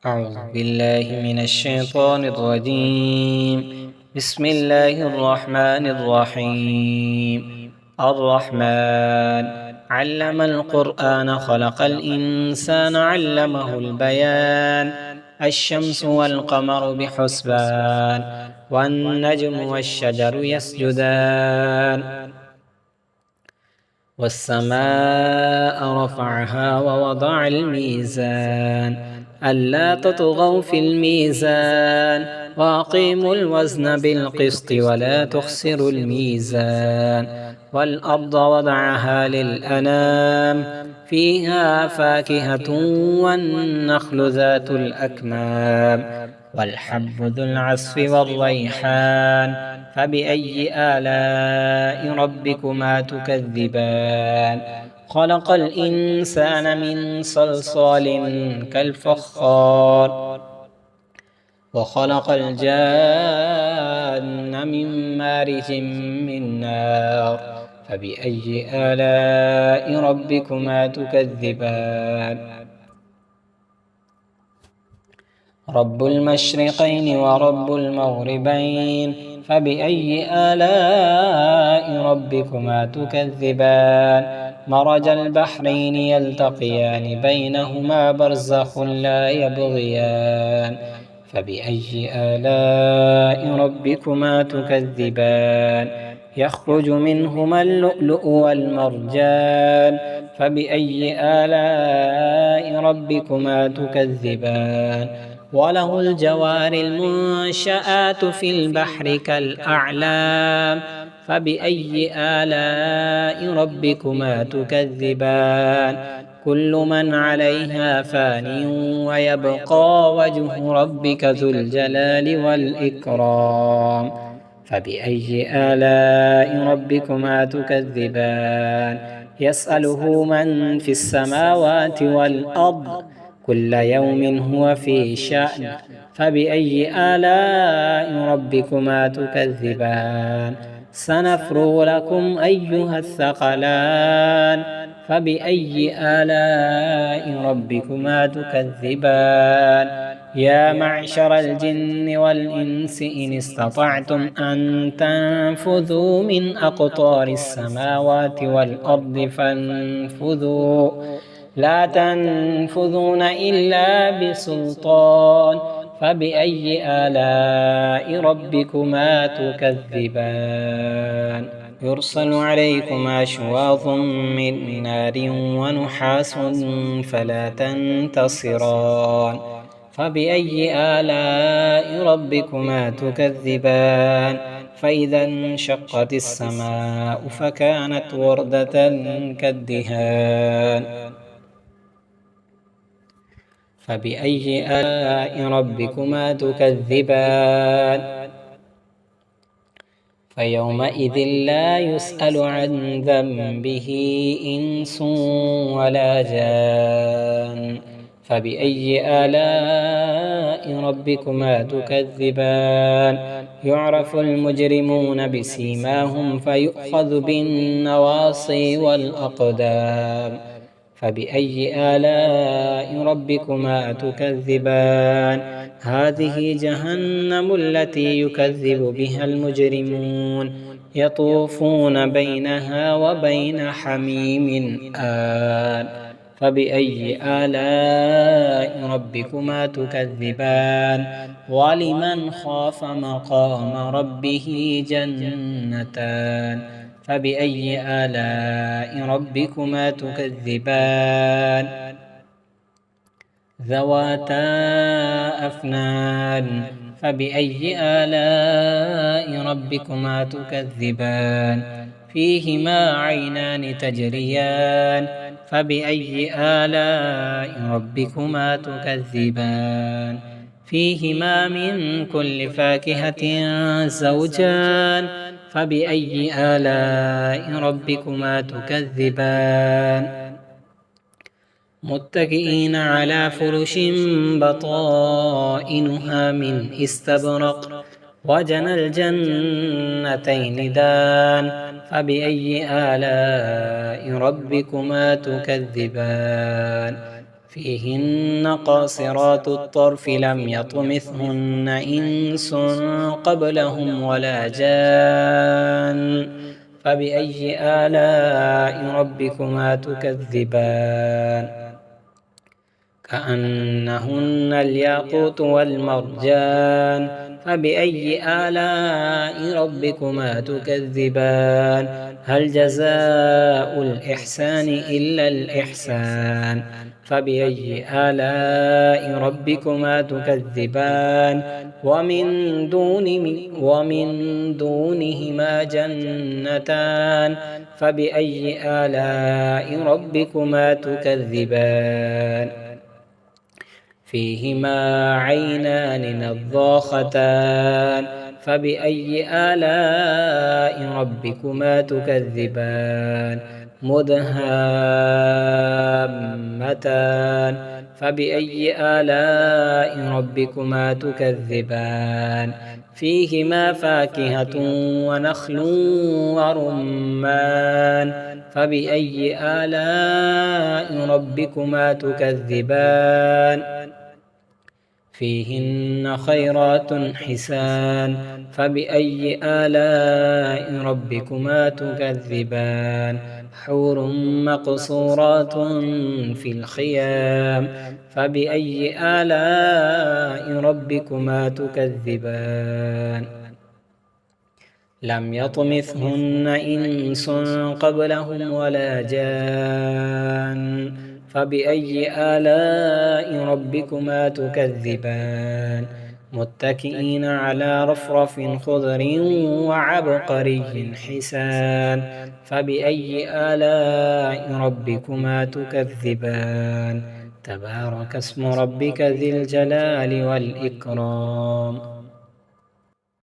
أعوذ بالله من الشيطان الرجيم. بسم الله الرحمن الرحيم. الرحمن علم القرآن خلق الإنسان علمه البيان. الشمس والقمر بحسبان والنجم والشجر يسجدان والسماء رفعها ووضع الميزان ألا تطغوا في الميزان وأقيموا الوزن بالقسط ولا تخسروا الميزان والأرض وضعها للأنام فيها فاكهة والنخل ذات الأكمام والحب ذو العصف والريحان فبأي آلاء ربكما تكذبان خلق الإنسان من صلصال كالفخار وخلق الجان من مارج من نار فبأي آلاء ربكما تكذبان رب المشرقين ورب المغربين فبأي آلاء ربكما تكذبان مرج البحرين يلتقيان بينهما برزخ لا يبغيان فبأي آلاء ربكما تكذبان يخرج منهما اللؤلؤ والمرجان فبأي آلاء ربكما تكذبان وله الجوار المنشآت في البحر كالأعلام فبأي آلاء ربكما تكذبان كل من عليها فان ويبقى وجه ربك ذو الجلال والإكرام فبأي آلاء ربكما تكذبان يسأله من في السماوات والأرض كل يوم هو في شأن فبأي آلاء ربكما تكذبان سنفرغ لكم أيها الثقلان فبأي آلاء ربكما تكذبان يا معشر الجن والإنس إن استطعتم أن تنفذوا من أقطار السماوات والأرض فانفذوا لا تنفذون إلا بسلطان فبأي آلاء ربكما تكذبان يرسل عليكما شواظ من نار ونحاس فلا تنتصران فبأي آلاء ربكما تكذبان فإذا انشقت السماء فكانت وردة كالدهان فبأي آلاء ربكما تكذبان فيومئذ لا يسأل عن ذنبه إنس ولا جان فبأي آلاء ربكما تكذبان يعرف المجرمون بسيماهم فيؤخذ بالنواصي والأقدام فبأي آلاء ربكما تكذبان هذه جهنم التي يكذب بها المجرمون يطوفون بينها وبين حميم آن فبأي آلاء ربكما تكذبان ولمن خاف مقام ربه جنتان فبأي آلاء ربكما تكذبان ذواتا أفنان فبأي آلاء ربكما تكذبان فيهما عينان تجريان فبأي آلاء ربكما تكذبان فيهما من كل فاكهة زوجان فبأي آلاء ربكما تكذبان متكئين على فرش بطائنها من استبرق وجنى الجنتين دان فبأي آلاء ربكما تكذبان فيهن قاصرات الطرف لم يطمثهن إنس قبلهم ولا جان فبأي آلاء ربكما تكذبان كأنهن الياقوت والمرجان فبأي آلاء ربكما تكذبان هل جزاء الإحسان إلا الإحسان فبأي آلاء ربكما تكذبان ومن دونهما جنتان فبأي آلاء ربكما تكذبان فيهما عينان نضاختان فبأي آلاء ربكما تكذبان مدهامتان فبأي آلاء ربكما تكذبان فيهما فاكهة ونخل ورمان فبأي آلاء ربكما تكذبان فيهن خيرات حسان فبأي آلاء ربكما تكذبان حور مقصورات في الخيام فبأي آلاء ربكما تكذبان لم يطمثهن إنس قبلهم ولا جان فبأي آلاء ربكما تكذبان متكئين على رفرف خضر وعبقري حسان فبأي آلاء ربكما تكذبان تبارك اسم ربك ذي الجلال والإكرام